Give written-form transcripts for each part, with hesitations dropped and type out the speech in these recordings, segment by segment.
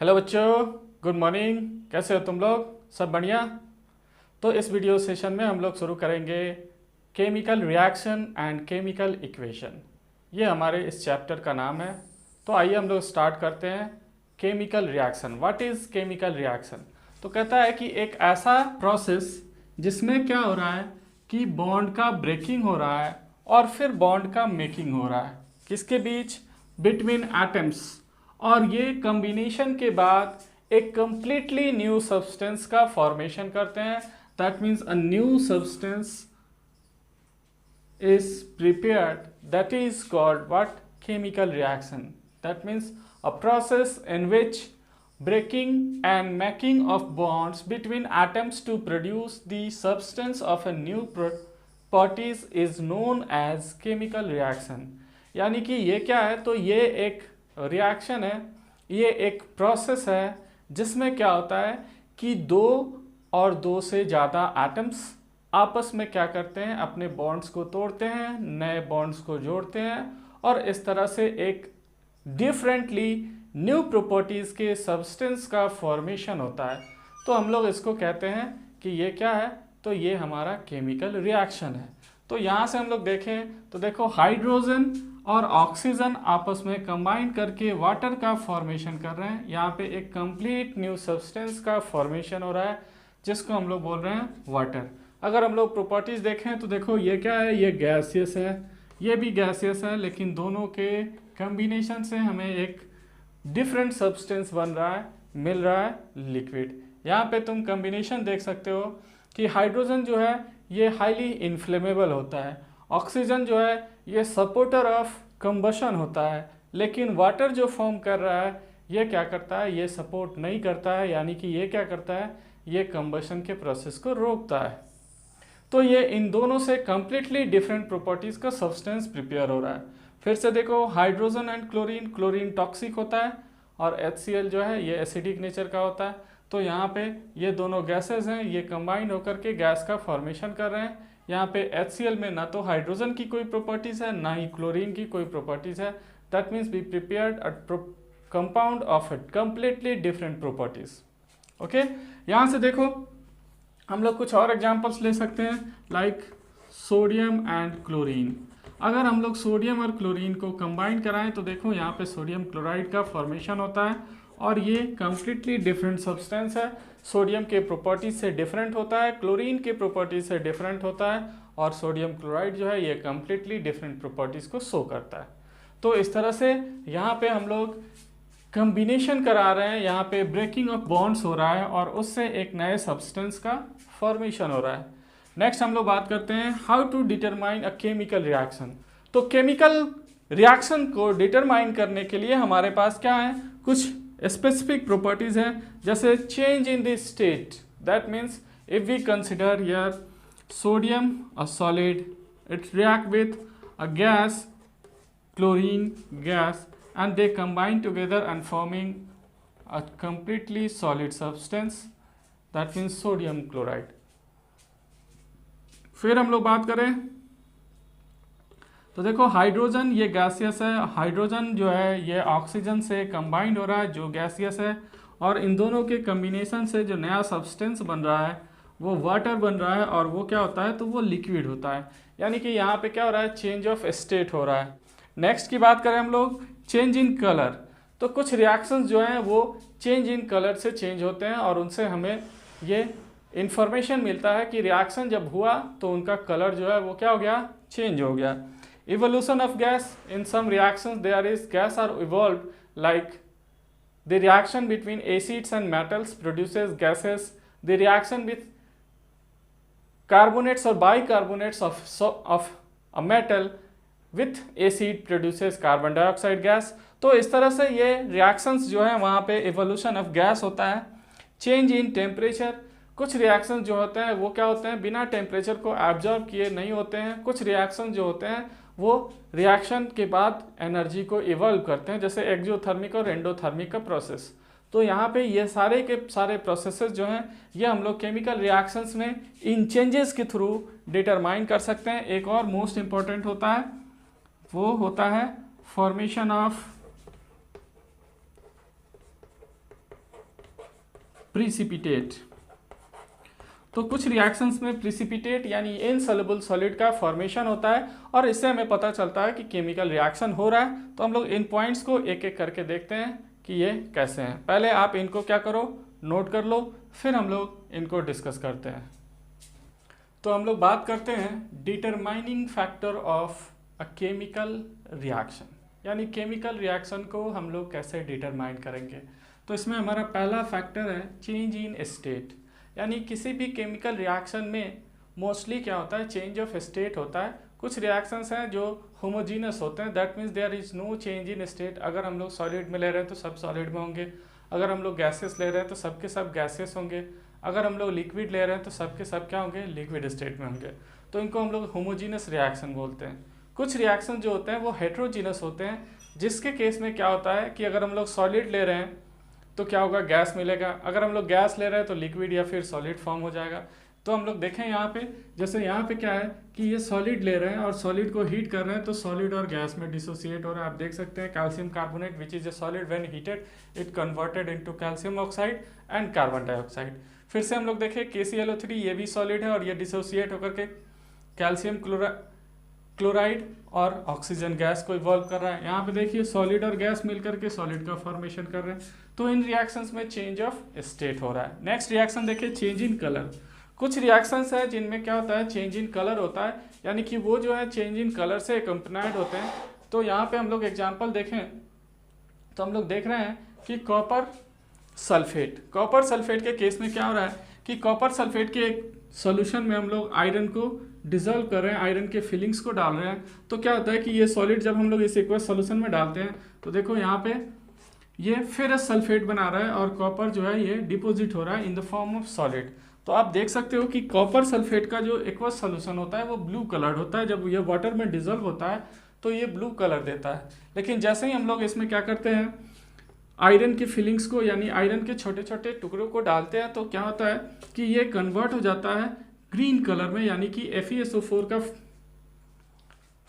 Hello बच्चों, good morning. कैसे हो तुम लोग? सब बढ़िया? तो इस वीडियो सेशन में हम लोग शुरू करेंगे chemical reaction and chemical equation. ये हमारे इस चैप्टर का नाम है। तो आइए हम लोग स्टार्ट करते हैं। Chemical reaction, what is chemical reaction? तो कहता है कि एक ऐसा प्रोसेस जिसमें क्या हो रहा है कि बॉन्ड का ब्रेकिंग हो रहा है और फिर बॉन्ड का मेकिंग हो रहा है। किसके बीच? Between atoms. और ये कॉम्बिनेशन के बाद एक कंप्लीटली न्यू सब्सटेंस का फॉर्मेशन करते हैं। That means a new substance is prepared, that is called what? Chemical reaction. That means a process in which breaking and making of bonds between atoms to produce the substance of a new properties is known as chemical reaction. यानी कि ये क्या है? तो ये एक reaction है, ये एक प्रोसेस है जिसमें क्या होता है कि दो और दो से ज़्यादा एटम्स आपस में क्या करते हैं? अपने बॉन्ड्स को तोड़ते हैं, नए बॉन्ड्स को जोड़ते हैं और इस तरह से एक डिफरेंटली न्यू प्रॉपर्टीज़ के सब्सटेंस का फॉर्मेशन होता है। तो हम लोग इसको कहते हैं कि ये क्या है? तो ये हमारा केमिकल रिएक्शन है। तो यहाँ से हम लोग देखें तो देखो, हाइड्रोजन और ऑक्सीजन आपस में कंबाइन करके वाटर का फॉर्मेशन कर रहे हैं। यहाँ पे एक कंप्लीट न्यू सब्सटेंस का फॉर्मेशन हो रहा है जिसको हम लोग बोल रहे हैं वाटर। अगर हम लोग प्रॉपर्टीज़ देखें तो देखो, ये क्या है? ये गैसियस है, ये भी गैसियस है, लेकिन दोनों के कम्बिनेशन से हमें एक डिफरेंट सब्सटेंस बन रहा है, मिल रहा है लिक्विड। यहाँ पे तुम कम्बिनेशन देख सकते हो कि हाइड्रोजन जो है ये हाईली इन्फ्लेमेबल होता है, ऑक्सीजन जो है ये सपोर्टर ऑफ कंबशन होता है, लेकिन वाटर जो फॉर्म कर रहा है ये क्या करता है? ये सपोर्ट नहीं करता है, यानी कि ये क्या करता है? ये कंबशन के प्रोसेस को रोकता है। तो ये इन दोनों से कम्प्लीटली डिफरेंट प्रॉपर्टीज़ का सब्सटेंस प्रिपेयर हो रहा है। फिर से देखो, hydrogen and chlorine, chlorine toxic होता है और HCl जो है ये एसिडिक नेचर का होता है। तो यहाँ पे ये दोनों गैसेज हैं, ये कंबाइन होकर के गैस का फॉर्मेशन कर रहे हैं। यहाँ पे HCl में ना तो हाइड्रोजन की कोई प्रॉपर्टीज़ है, ना ही क्लोरीन की कोई प्रॉपर्टीज़ है। That means we prepared a compound of it completely different properties. Okay, यहाँ से देखो हम लोग कुछ और एग्जांपल्स ले सकते हैं, लाइक सोडियम एंड क्लोरीन। अगर हम लोग सोडियम और क्लोरीन को कंबाइन कराएं तो देखो, यहाँ पे सोडियम क्लोराइड का फॉर्मेशन होता है और ये कम्प्लीटली डिफरेंट सब्सटेंस है। सोडियम के प्रॉपर्टीज से डिफरेंट होता है, क्लोरीन के प्रॉपर्टीज से डिफरेंट होता है, और सोडियम क्लोराइड जो है ये कम्प्लीटली डिफरेंट प्रॉपर्टीज को शो करता है। तो इस तरह से यहाँ पे हम लोग कम्बिनेशन करा रहे हैं, यहाँ पे ब्रेकिंग ऑफ बॉन्ड्स हो रहा है और उससे एक नए सब्सटेंस का फॉर्मेशन हो रहा है। नेक्स्ट हम लोग बात करते हैं how to determine a chemical reaction. तो केमिकल रिएक्शन को डिटरमाइन करने के लिए हमारे पास क्या है? कुछ स्पेसिफिक प्रॉपर्टीज हैं, जैसे change in the state. That means if we consider here sodium a solid, it react with a gas, chlorine gas, and they combine together and forming a completely solid substance, that means sodium chloride. फिर हम लोग बात करें तो देखो, hydrogen ये gaseous है, hydrogen जो है ये ऑक्सीजन से कंबाइंड हो रहा है जो गैसियस है, और इन दोनों के कम्बिनेशन से जो नया सब्सटेंस बन रहा है वो वाटर बन रहा है, और वो क्या होता है? तो वो लिक्विड होता है। यानी कि यहाँ पे क्या हो रहा है? चेंज ऑफ स्टेट हो रहा है। नेक्स्ट की बात करें हम लोग, चेंज इन कलर। तो कुछ रिएक्शंस जो हैं वो चेंज इन कलर से चेंज होते हैं और उनसे हमें ये इंफॉर्मेशन मिलता है कि रिएक्शन जब हुआ तो उनका कलर जो है वो क्या हो गया? चेंज हो गया। Evolution of gas, in some reactions there is gas are evolved, like the reaction between acids and metals produces gases, the reaction with carbonates और bicarbonates of a metal with acid produces carbon dioxide gas. तो इस तरह से ये reactions जो है वहाँ पे इवोल्यूशन ऑफ गैस होता है। चेंज इन टेम्परेचर, कुछ रिएक्शंस जो होते हैं वो क्या होते हैं? बिना टेम्परेचर को एब्जॉर्ब किए नहीं होते हैं। कुछ रिएक्शन जो होते हैं वो रिएक्शन के बाद एनर्जी को इवॉल्व करते हैं, जैसे एक्सोथर्मिक और एंडोथर्मिक का प्रोसेस। तो यहाँ पे ये सारे के सारे प्रोसेसेस जो हैं ये हम लोग केमिकल रिएक्शंस में इन चेंजेस के थ्रू डिटरमाइन कर सकते हैं। एक और मोस्ट इम्पॉर्टेंट होता है, वो होता है फॉर्मेशन ऑफ प्रिसिपिटेट। तो कुछ रिएक्शंस में प्रिसिपिटेट यानी इनसॉल्युबल सॉलिड का फॉर्मेशन होता है और इससे हमें पता चलता है कि केमिकल रिएक्शन हो रहा है। तो हम लोग इन पॉइंट्स को एक एक करके देखते हैं कि ये कैसे हैं। पहले आप इनको क्या करो, नोट कर लो, फिर हम लोग इनको डिस्कस करते हैं। तो हम लोग बात करते हैं determining factor of a chemical reaction, यानी केमिकल रिएक्शन को हम लोग कैसे डिटरमाइन करेंगे। तो इसमें हमारा पहला फैक्टर है चेंज इन स्टेट, यानी किसी भी केमिकल रिएक्शन में मोस्टली क्या होता है, चेंज ऑफ स्टेट होता है। कुछ रिएक्शंस हैं जो होमोजीनस होते हैं, that means there is no change in state. अगर हम लोग सॉलिड में ले रहे हैं तो सब सॉलिड में होंगे, अगर हम लोग गैसेस ले रहे हैं तो सब के सब गैसेस होंगे, अगर हम लोग लिक्विड ले रहे हैं तो सब के सब क्या होंगे, लिक्विड स्टेट में होंगे। तो इनको हम लोग होमोजीनस रिएक्शन बोलते हैं। कुछ रिएक्शन जो होते हैं वो हेट्रोजीनस होते हैं, जिसके केस में क्या होता है कि अगर हम लोग सॉलिड ले रहे हैं तो क्या होगा, गैस मिलेगा, अगर हम लोग गैस ले रहे हैं तो लिक्विड या फिर सॉलिड फॉर्म हो जाएगा। तो हम लोग देखें यहाँ पे, जैसे यहाँ पे क्या है कि ये सॉलिड ले रहे हैं और सॉलिड को हीट कर रहे हैं, तो सॉलिड और गैस में डिसोसिएट हो रहा है। आप देख सकते हैं calcium carbonate which is a solid, when heated it converted into calcium oxide and carbon dioxide. फिर से हम लोग देखें KClO3, ये भी सॉलिड है और ये डिसोसिएट होकर के कैल्शियम क्लोराइड और ऑक्सीजन गैस को इवॉल्व कर रहा है। यहाँ पे देखिए सॉलिड और गैस मिलकर के सॉलिड का फॉर्मेशन कर रहे हैं। तो इन रिएक्शंस में चेंज ऑफ स्टेट हो रहा है। नेक्स्ट रिएक्शन देखिए चेंज इन कलर। कुछ रिएक्शंस है जिनमें क्या होता है, चेंज इन कलर होता है, यानी कि वो जो है चेंज इन कलर से एकम्पनाइड होते हैं। तो यहाँ पे हम लोग एग्जाम्पल देखें तो हम लोग देख रहे हैं कि कॉपर सल्फेट के केस में क्या हो रहा है कि कॉपर सल्फेट के एक सॉल्यूशन में हम लोग आयरन को डिजोल्व कर रहे हैं, आयरन के फिलिंग्स को डाल रहे हैं। तो क्या होता है कि ये सॉलिड जब हम लोग इस एक्वस सॉल्यूशन में डालते हैं तो देखो यहाँ पे ये फेरस सल्फेट बना रहा है और कॉपर जो है ये डिपोजिट हो रहा है in the form of solid. तो आप देख सकते हो कि कॉपर सल्फेट का जो एक्वस सॉल्यूशन होता है वो ब्लू कलर्ड होता है। जब ये वाटर में डिजोल्व होता है तो ये ब्लू कलर देता है। लेकिन जैसे ही हम लोग इसमें क्या करते हैं, आयरन की फिलिंग्स को यानी आयरन के छोटे छोटे टुकड़ों को डालते हैं, तो क्या होता है कि ये कन्वर्ट हो जाता है ग्रीन कलर में, यानी कि FeSO4 का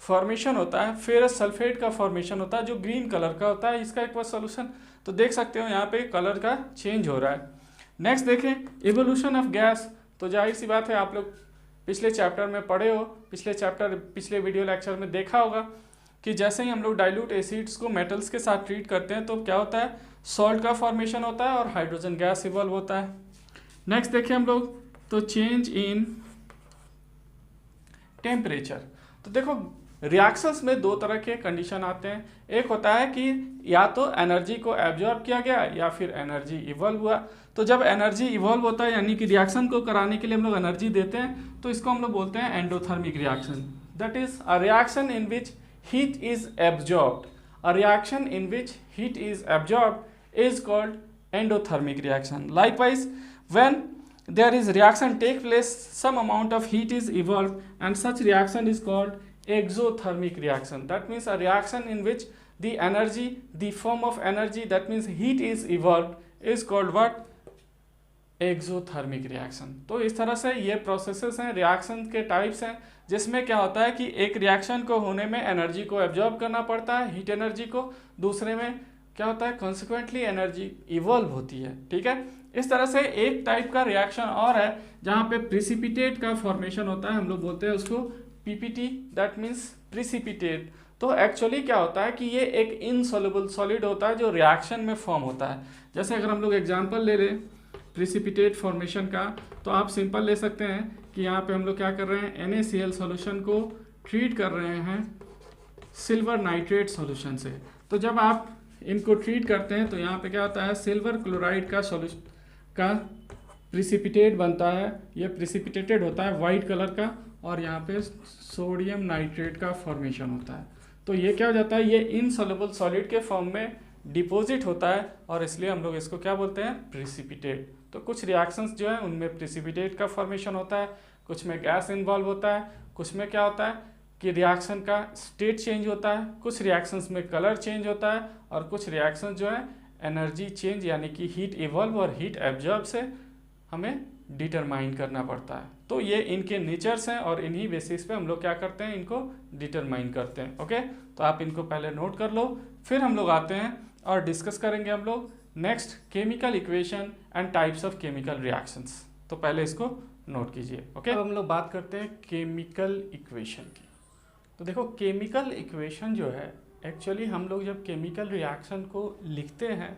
फॉर्मेशन होता है, फेरस सल्फेट का फॉर्मेशन होता है जो ग्रीन कलर का होता है इसका एक्वस सॉल्यूशन। तो देख सकते हो यहाँ पे कलर का चेंज हो रहा है। नेक्स्ट देखें इवोल्यूशन ऑफ गैस। तो जाहिर सी बात है आप लोग पिछले चैप्टर में पढ़े हो, पिछले वीडियो लेक्चर में देखा होगा कि जैसे ही हम लोग डाइल्यूट एसिड्स को मेटल्स के साथ ट्रीट करते हैं तो क्या होता है, सॉल्ट का फॉर्मेशन होता है और हाइड्रोजन गैस इवॉल्व होता है। नेक्स्ट देखिए हम लोग तो चेंज इन टेम्परेचर। तो देखो रिएक्शंस में दो तरह के कंडीशन आते हैं। एक होता है कि या तो एनर्जी को एब्जॉर्ब किया गया या फिर एनर्जी इवॉल्व हुआ। तो जब एनर्जी इवॉल्व होता है यानी कि रिएक्शन को कराने के लिए हम लोग एनर्जी देते हैं, तो इसको हम लोग बोलते हैं endothermic reaction. That is a reaction in which heat is absorbed. A reaction in which heat is absorbed is called endothermic reaction. Likewise, when there is reaction take place, some amount of heat is evolved and such reaction is called exothermic reaction. That means a reaction in which the form of energy, that means heat is evolved, is called what? Exothermic reaction. तो इस तरह से ये processes हैं, reaction के types हैं, जिसमें क्या होता है कि एक रिएक्शन को होने में एनर्जी को एब्जॉर्ब करना पड़ता है, हीट एनर्जी को, दूसरे में क्या होता है कॉन्सिक्वेंटली एनर्जी इवॉल्व होती है। ठीक है, इस तरह से एक टाइप का रिएक्शन और है जहाँ पे प्रिसिपिटेट का फॉर्मेशन होता है, हम लोग बोलते हैं उसको PPT, दैट मीन्स प्रिसिपिटेट। तो एक्चुअली क्या होता है कि ये एक इनसॉल्युबल सॉलिड होता है जो रिएक्शन में फॉर्म होता है। जैसे अगर हम लोग एग्जाम्पल ले लें प्रिसिपिटेट फॉर्मेशन का, तो आप सिंपल ले सकते हैं कि यहाँ पे हम लोग क्या कर रहे हैं, NaCl सॉल्यूशन को ट्रीट कर रहे हैं सिल्वर नाइट्रेट सॉल्यूशन से। तो जब आप इनको ट्रीट करते हैं तो यहाँ पे क्या होता है, सिल्वर क्लोराइड का सॉल्यूशन का प्रिसिपिटेट बनता है, ये प्रिसिपिटेटेड होता है वाइट कलर का, और यहाँ पे सोडियम नाइट्रेट का फॉर्मेशन होता है। तो ये क्या हो जाता है, ये इनसॉल्युबल सॉलिड के फॉर्म में डिपॉजिट होता है और इसलिए हम लोग इसको क्या बोलते हैं, प्रिसिपिटेट। तो कुछ रिएक्शंस जो है उनमें प्रिसिपिटेट का फॉर्मेशन होता है, कुछ में गैस इन्वॉल्व होता है, कुछ में क्या होता है कि रिएक्शन का स्टेट चेंज होता है, कुछ रिएक्शंस में कलर चेंज होता है, और कुछ रिएक्शन जो है एनर्जी चेंज यानी कि हीट इवॉल्व और हीट एब्जॉर्ब से हमें डिटरमाइन करना पड़ता है। तो ये इनके नेचर्स हैं और इन्हीं बेसिस पे हम लोग क्या करते हैं, इनको डिटरमाइन करते हैं। ओके, तो आप इनको पहले नोट कर लो, फिर हम लोग आते हैं और डिस्कस करेंगे हम लोग next chemical equation and types of chemical reactions. तो पहले इसको नोट कीजिए। ओके, अब हम लोग बात करते हैं केमिकल इक्वेशन की। तो देखो केमिकल इक्वेशन जो है एक्चुअली हम लोग जब केमिकल रिएक्शन को लिखते हैं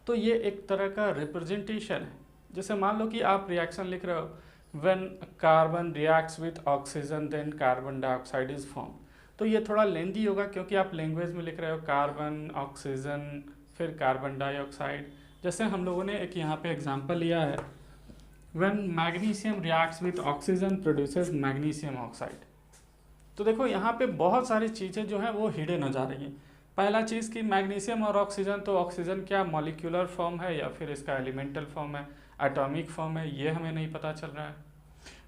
तो ये एक तरह का रिप्रेजेंटेशन है। जैसे मान लो कि आप रिएक्शन लिख रहे हो, when carbon reacts with oxygen then carbon dioxide is form. तो ये थोड़ा लेंदी होगा क्योंकि आप लैंग्वेज में लिख रहे हो कार्बन, ऑक्सीजन, फिर कार्बन डाइऑक्साइड। जैसे हम लोगों ने एक यहाँ पे एग्जांपल लिया है, when magnesium reacts with oxygen produces magnesium oxide. तो देखो यहाँ पे बहुत सारी चीज़ें जो है वो हिडन हो जा रही हैं। पहला चीज़ कि मैग्नीशियम और ऑक्सीजन, तो ऑक्सीजन क्या मॉलिक्यूलर फॉर्म है या फिर इसका एलिमेंटल फॉर्म है, एटॉमिक फॉर्म है, ये हमें नहीं पता चल रहा है।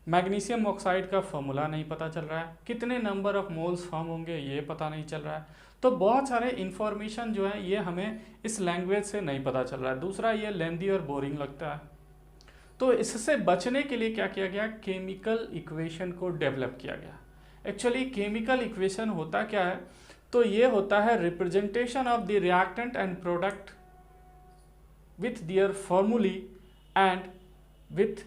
मैग्नीशियम ऑक्साइड का फॉर्मूला नहीं पता चल रहा है, कितने नंबर ऑफ मोल्स फॉर्म होंगे ये पता नहीं चल रहा है। तो बहुत सारे इन्फॉर्मेशन जो है ये हमें इस लैंग्वेज से नहीं पता चल रहा है। दूसरा, ये लेंदी और बोरिंग लगता है। तो इससे बचने के लिए क्या किया गया, केमिकल इक्वेशन को डेवलप किया गया। एक्चुअली केमिकल इक्वेशन होता क्या है, तो ये होता है representation of the reactant and product with their formulae and with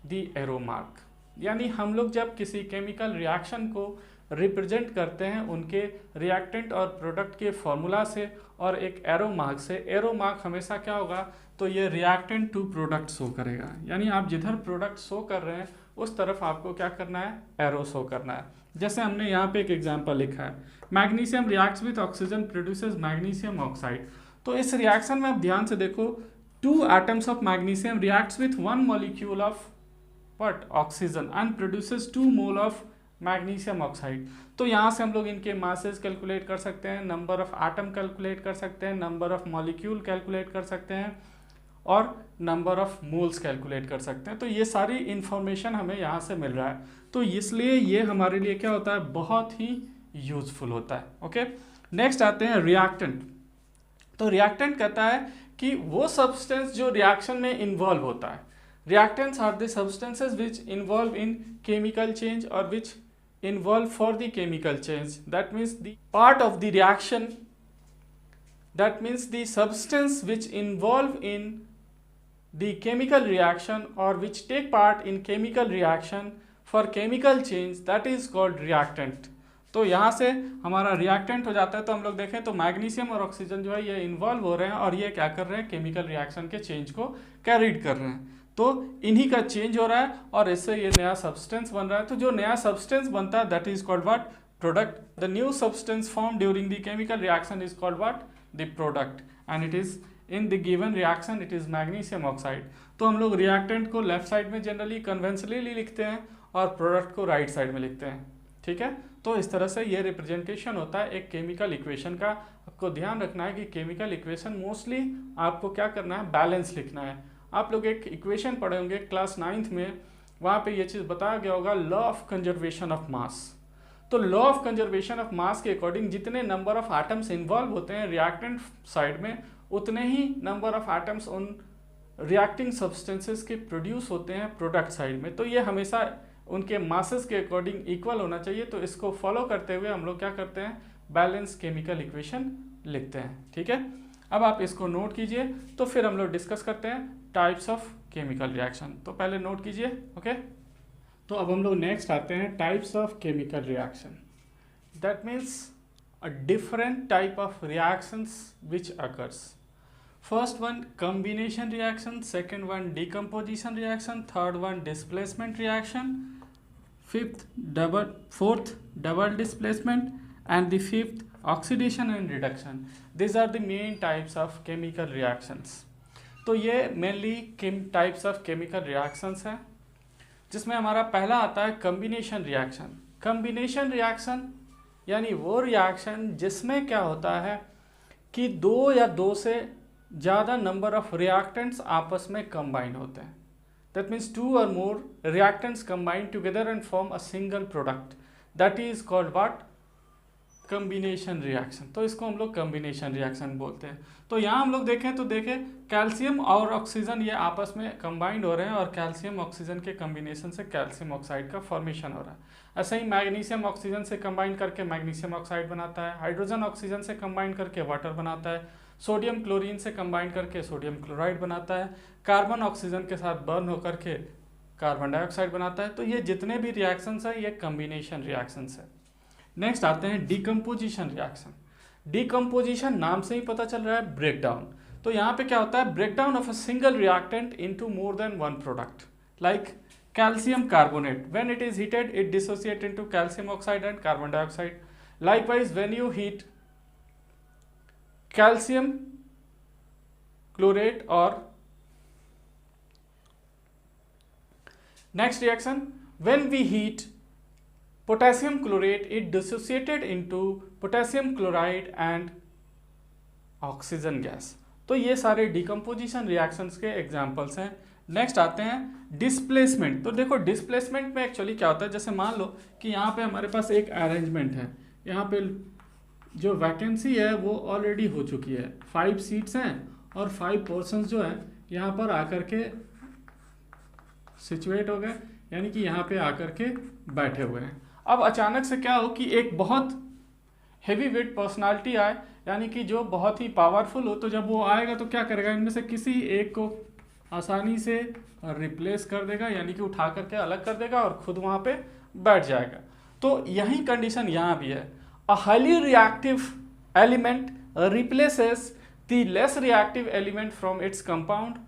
the arrow mark. यानी हम लोग जब किसी केमिकल रिएक्शन को रिप्रेजेंट करते हैं उनके रिएक्टेंट और प्रोडक्ट के फॉर्मूला से और एक एरो मार्क से। एरो मार्क हमेशा क्या होगा, तो ये रिएक्टेंट टू प्रोडक्ट शो करेगा। यानी आप जिधर प्रोडक्ट शो कर रहे हैं उस तरफ आपको क्या करना है, एरो शो करना है। जैसे हमने यहाँ पे एक एग्जांपल लिखा है, magnesium reacts with oxygen produces magnesium oxide. तो इस रिएक्शन में आप ध्यान से देखो, 2 atoms of magnesium reacts with 1 molecule of what, oxygen and produces 2 mole of magnesium oxide. तो यहाँ से हम लोग इनके मासेस कैलकुलेट कर सकते हैं, नंबर ऑफ एटम कैलकुलेट कर सकते हैं, नंबर ऑफ मॉलिक्यूल कैलकुलेट कर सकते हैं और नंबर ऑफ मोल्स कैलकुलेट कर सकते हैं। तो ये सारी इंफॉर्मेशन हमें यहाँ से मिल रहा है, तो इसलिए ये हमारे लिए क्या होता है, बहुत ही यूजफुल होता है। ओके, नेक्स्ट आते हैं रिएक्टेंट। तो रिएक्टेंट कहता है कि वो सब्सटेंस जो रिएक्शन में इन्वॉल्व होता है। Reactants are the substances which involve in chemical change और which involve for the chemical change. That means the part of the reaction, that means the substance which involve in the chemical reaction or which take part in chemical reaction for chemical change, that is called reactant। तो यहाँ से हमारा reactant हो जाता है। तो हम लोग देखें तो मैग्नीशियम और ऑक्सीजन जो है ये इन्वॉल्व हो रहे हैं और ये क्या कर रहे हैं, केमिकल रिएक्शन के चेंज को कैरीड कर रहे हैं। तो इन्हीं का चेंज हो रहा है और इससे ये नया सब्सटेंस बन रहा है। तो जो नया सब्सटेंस बनता है that is called what, product. The new substance form during the chemical reaction is called what, the product, and it is in the given reaction it is magnesium oxide। तो हम लोग रिएक्टेंट को left side में generally conventionally लिखते हैं और product को right side में लिखते हैं। ठीक है, तो इस तरह से ये रिप्रेजेंटेशन होता है एक केमिकल इक्वेशन का। आपको ध्यान रखना है कि केमिकल इक्वेशन मोस्टली आपको क्या करना है, बैलेंस लिखना है। आप लोग एक इक्वेशन पढ़े होंगे क्लास 9th में, वहाँ पे ये चीज़ बताया गया होगा, law of conservation of mass. तो law of conservation of mass के अकॉर्डिंग जितने नंबर ऑफ एटम्स इन्वॉल्व होते हैं रिएक्टेंट साइड में, उतने ही नंबर ऑफ एटम्स उन रिएक्टिंग सब्सटेंसेस के प्रोड्यूस होते हैं प्रोडक्ट साइड में। तो ये हमेशा उनके मासेस के अकॉर्डिंग इक्वल होना चाहिए। तो इसको फॉलो करते हुए हम लोग क्या करते हैं, बैलेंस केमिकल इक्वेशन लिखते हैं। ठीक है, अब आप इसको नोट कीजिए, तो फिर हम लोग डिस्कस करते हैं टाइप्स ऑफ केमिकल रिएक्शन। तो पहले नोट कीजिए। ओके, तो अब हम लोग नेक्स्ट आते हैं types of chemical reaction. That means a different type of reactions which occurs. First one combination reaction, second one decomposition reaction, third one displacement reaction, fourth double displacement and the fifth oxidation and reduction. This are the main types of chemical reactions. तो ये mainly types of chemical reactions हैं, जिसमें हमारा पहला आता है combination reaction. Combination reaction यानी वो रिएक्शन जिसमें क्या होता है कि 2 या 2 से ज़्यादा नंबर ऑफ रिएक्टेंट्स आपस में कंबाइन होते हैं। दैट मीन्स 2 और more reactants combine together and form a single product, that is called what, combination reaction. तो इसको हम लोग कॉम्बिनेशन रिएक्शन बोलते हैं। तो यहाँ हम लोग देखें तो देखें कैल्शियम और ऑक्सीजन ये आपस में कंबाइंड हो रहे हैं और कैल्शियम ऑक्सीजन के कॉम्बिनेशन से कैल्शियम ऑक्साइड का फॉर्मेशन हो रहा है। ऐसे ही मैग्नीशियम ऑक्सीजन से कंबाइन करके मैग्नीशियम ऑक्साइड बनाता है, हाइड्रोजन ऑक्सीजन से कंबाइन करके वाटर बनाता है, सोडियम क्लोरीन से कंबाइन करके सोडियम क्लोराइड बनाता है, कार्बन ऑक्सीजन के साथ बर्न होकर के कार्बन डाइऑक्साइड बनाता है। तो ये जितने भी रिएक्शंस हैं ये कम्बिनेशन रिएक्शंस है। नेक्स्ट आते हैं डिकम्पोजिशन रिएक्शन। डिकम्पोजिशन नाम से ही पता चल रहा है ब्रेकडाउन। तो यहाँ पे क्या होता है, breakdown of a single reactant into more than one product like calcium carbonate. When it is heated, it dissociates into calcium oxide and carbon dioxide. Likewise, when you heat calcium chlorate or next reaction, when we heat potassium chlorate, it dissociated into potassium chloride and oxygen gas. तो ये सारे decomposition reactions के examples हैं। Next आते हैं displacement. तो देखो displacement में एक्चुअली क्या होता है, जैसे मान लो कि यहाँ पे हमारे पास एक अरेंजमेंट है, यहाँ पे जो वैकेंसी है वो ऑलरेडी हो चुकी है, 5 सीट्स हैं और 5 पर्सन्स जो है यहाँ पर आकर के सिचुएट हो गए, यानी कि यहाँ पे आकर के बैठे हुए हैं। अब अचानक से क्या हो कि एक बहुत हैवी वेट पर्सनालिटी आए, यानी कि जो बहुत ही पावरफुल हो, तो जब वो आएगा तो क्या करेगा, इनमें से किसी एक को आसानी से रिप्लेस कर देगा, यानी कि उठा करके अलग कर देगा और खुद वहाँ पे बैठ जाएगा। तो यही कंडीशन यहाँ भी है। A highly reactive element replaces the less reactive element from its compound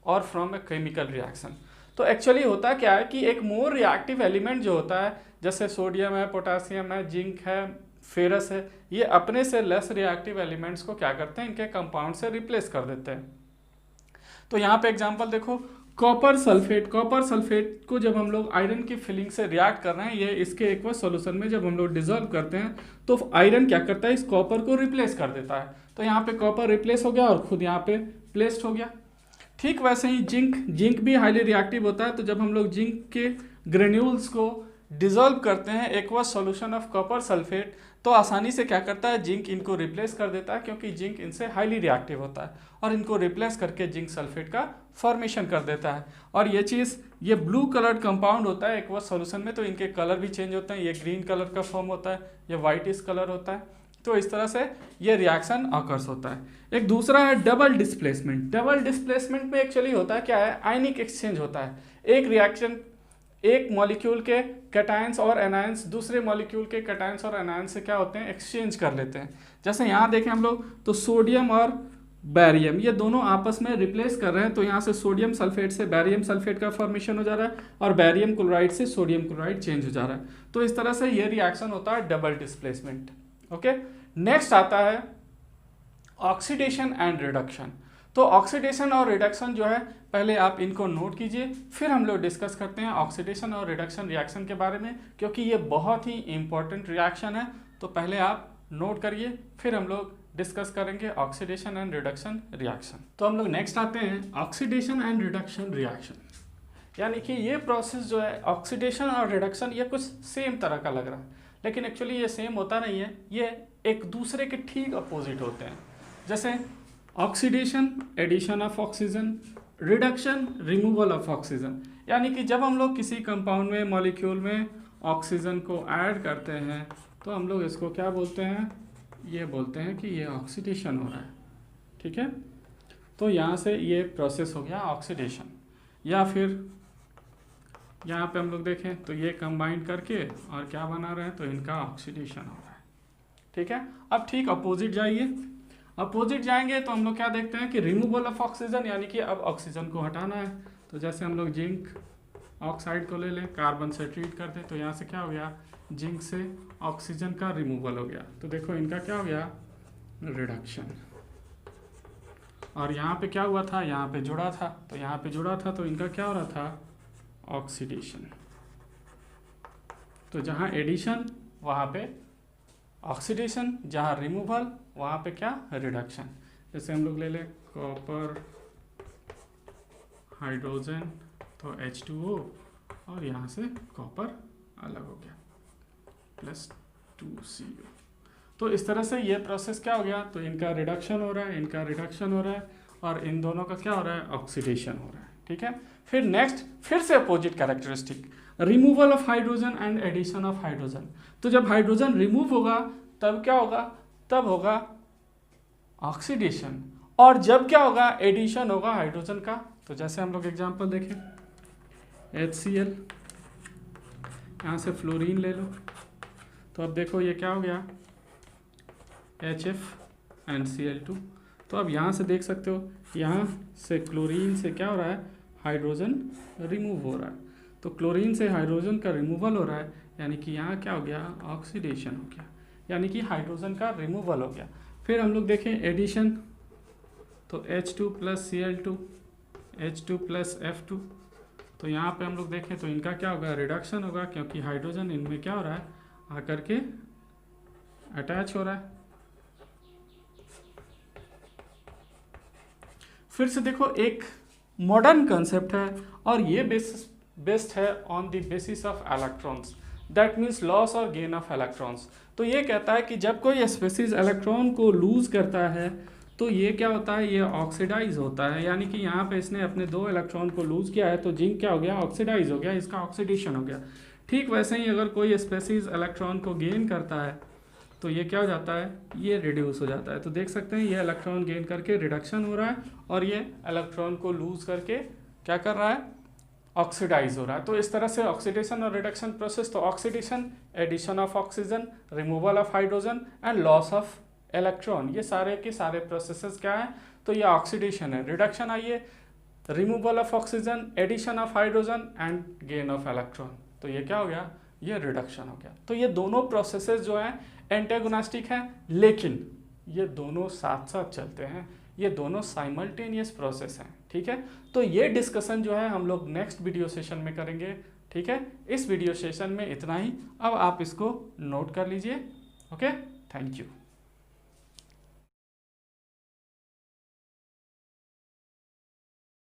और फ्रॉम ए केमिकल रिएक्शन। तो एक्चुअली होता क्या है कि एक मोर रिएक्टिव एलिमेंट जो होता है, जैसे सोडियम है, पोटासियम है, जिंक है, फेरस है, ये अपने से लेस रिएक्टिव एलिमेंट्स को क्या करते हैं, इनके कंपाउंड से रिप्लेस कर देते हैं। तो यहाँ पे एग्जांपल देखो, कॉपर सल्फेट। कॉपर सल्फेट को जब हम लोग आयरन की फिलिंग से रिएक्ट कर रहे हैं, ये इसके एक्वस सॉल्यूशन में जब हम लोग डिजोल्व करते हैं तो आयरन क्या करता है, इस कॉपर को रिप्लेस कर देता है। तो यहाँ पे कॉपर रिप्लेस हो गया और खुद यहाँ पे प्लेस्ड हो गया। ठीक वैसे ही जिंक भी हाईली रिएक्टिव होता है। तो जब हम लोग जिंक के ग्रेन्यूल्स को डिजोल्व करते हैं aqueous solution of copper sulphate, तो आसानी से क्या करता है, जिंक इनको रिप्लेस कर देता है, क्योंकि जिंक इनसे हाईली रिएक्टिव होता है और इनको रिप्लेस करके जिंक सल्फेट का फॉर्मेशन कर देता है। और ये चीज़, ये ब्लू कलर्ड कंपाउंड होता है एक्वस सॉल्यूशन में, तो इनके कलर भी चेंज होते हैं। ये ग्रीन कलर का फॉर्म होता है, ये वाइटिश कलर होता है। तो इस तरह से ये रिएक्शन ऑकर्स होता है। एक दूसरा है डबल डिस्प्लेसमेंट। डबल डिस्प्लेसमेंट में एक्चुअली होता क्या है, आयनिक एक्सचेंज होता है। एक रिएक्शन, एक मॉलिक्यूल के कैटायंस और एनायंस दूसरे मॉलिक्यूल के कैटायंस और एनायंस से क्या होते हैं, एक्सचेंज कर लेते हैं। जैसे यहाँ देखें हम लोग, तो सोडियम और बैरियम ये दोनों आपस में रिप्लेस कर रहे हैं। तो यहाँ से सोडियम सल्फेट से बैरियम सल्फेट का फॉर्मेशन हो जा रहा है और बैरियम क्लोराइड से सोडियम क्लोराइड चेंज हो जा रहा है। तो इस तरह से ये रिएक्शन होता है डबल डिस्प्लेसमेंट। ओके, नेक्स्ट आता है ऑक्सीडेशन एंड रिडक्शन। तो ऑक्सीडेशन और रिडक्शन जो है, पहले आप इनको नोट कीजिए, फिर हम लोग डिस्कस करते हैं ऑक्सीडेशन और रिडक्शन रिएक्शन के बारे में, क्योंकि ये बहुत ही इंपॉर्टेंट रिएक्शन है। तो पहले आप नोट करिए, फिर हम लोग डिस्कस करेंगे ऑक्सीडेशन एंड रिडक्शन रिएक्शन। तो हम लोग नेक्स्ट आते हैं ऑक्सीडेशन एंड रिडक्शन रिएक्शन। यानी कि ये प्रोसेस जो है ऑक्सीडेशन और रिडक्शन, ये कुछ सेम तरह का लग रहा है, लेकिन एक्चुअली ये सेम होता नहीं है, ये एक दूसरे के ठीक अपोजिट होते हैं। जैसे oxidation addition of oxygen, reduction removal of oxygen. यानी कि जब हम लोग किसी कंपाउंड में, मॉलिक्यूल में ऑक्सीजन को ऐड करते हैं तो हम लोग इसको क्या बोलते हैं, ये बोलते हैं कि ये ऑक्सीडेशन हो रहा है। ठीक है, तो यहाँ से ये प्रोसेस हो गया ऑक्सीडेशन। या फिर यहाँ पे हम लोग देखें तो ये कंबाइन करके और क्या बना रहे हैं, तो इनका ऑक्सीडेशन हो रहा है। ठीक है, अब ठीक अपोजिट जाइए। अपोजिट जाएंगे तो हम लोग क्या देखते हैं कि रिमूवल ऑफ ऑक्सीजन, यानी कि अब ऑक्सीजन को हटाना है। तो जैसे हम लोग जिंक ऑक्साइड को ले लें, कार्बन से ट्रीट करते, तो यहाँ से क्या हो गया, जिंक से ऑक्सीजन का रिमूवल हो गया। तो देखो इनका क्या हो गया, रिडक्शन। और यहाँ पे क्या हुआ था, यहाँ पे जुड़ा था, तो यहाँ पे जुड़ा था, तो इनका क्या हो रहा था, ऑक्सीडेशन। तो जहाँ एडिशन वहाँ पे ऑक्सीडेशन, जहाँ रिमूवल वहाँ पे क्या, रिडक्शन। जैसे हम लोग ले लें कॉपर हाइड्रोजन, तो H2O और यहाँ से कॉपर अलग हो गया प्लस 2CO। तो इस तरह से ये प्रोसेस क्या हो गया, तो इनका रिडक्शन हो रहा है, इनका रिडक्शन हो रहा है और इन दोनों का क्या हो रहा है, ऑक्सीडेशन हो रहा है। ठीक है, फिर नेक्स्ट फिर से opposite characteristic, removal of hydrogen and addition of hydrogen. तो जब हाइड्रोजन रिमूव होगा तब क्या होगा, तब होगा ऑक्सीडेशन। और जब क्या होगा, एडिशन होगा हाइड्रोजन का। तो जैसे हम लोग एग्जांपल देखें, HCl, यहाँ से फ्लोरीन ले लो, तो अब देखो ये क्या हो गया, HFNCl2। तो अब यहाँ से देख सकते हो, यहाँ से क्लोरीन से क्या हो रहा है, हाइड्रोजन रिमूव हो रहा है। तो क्लोरीन से हाइड्रोजन का रिमूवल हो रहा है, यानी कि यहाँ क्या हो गया, ऑक्सीडेशन हो गया, यानी कि हाइड्रोजन का रिमूवल हो गया। फिर हम लोग देखें एडिशन, तो H2 + Cl2, H2 + F2। तो यहाँ पे हम लोग देखें तो इनका क्या होगा, रिडक्शन होगा, क्योंकि हाइड्रोजन इनमें क्या हो रहा है, आकर के अटैच हो रहा है। फिर से देखो, एक मॉडर्न कंसेप्ट है और ये बेस्ड है on the basis of electrons, that means loss और गेन ऑफ इलेक्ट्रॉन्स। तो ये कहता है कि जब कोई स्पीशीज इलेक्ट्रॉन को लूज करता है तो ये क्या होता है, ये ऑक्सीडाइज होता है, यानी कि यहाँ पे इसने अपने 2 इलेक्ट्रॉन को लूज किया है तो जिंक क्या हो गया, ऑक्सीडाइज हो गया, इसका ऑक्सीडेशन हो गया। ठीक वैसे ही अगर कोई स्पीशीज इलेक्ट्रॉन को गेन करता है तो ये क्या हो जाता है, ये रिड्यूस हो जाता है। तो देख सकते हैं ये इलेक्ट्रॉन गेन करके रिडक्शन हो रहा है और ये इलेक्ट्रॉन को लूज करके क्या कर रहा है, ऑक्सीडाइज हो रहा है। तो इस तरह से ऑक्सीडेशन और रिडक्शन प्रोसेस, तो oxidation, addition of oxygen, removal of hydrogen and loss of electron, ये सारे के सारे प्रोसेसेस क्या है, तो ये ऑक्सीडेशन है। रिडक्शन आइए, removal of oxygen, addition of hydrogen and gain of electron, तो ये क्या हो गया, ये रिडक्शन हो गया। तो ये दोनों प्रोसेसेस जो हैं एंटेगोनिस्टिक हैं, लेकिन ये दोनों साथ साथ चलते हैं, ये दोनों साइमल्टेनियस प्रोसेस हैं। ठीक है, तो ये डिस्कशन जो है हम लोग नेक्स्ट वीडियो सेशन में करेंगे। ठीक है, इस वीडियो सेशन में इतना ही। अब आप इसको नोट कर लीजिए। Okay, thank you.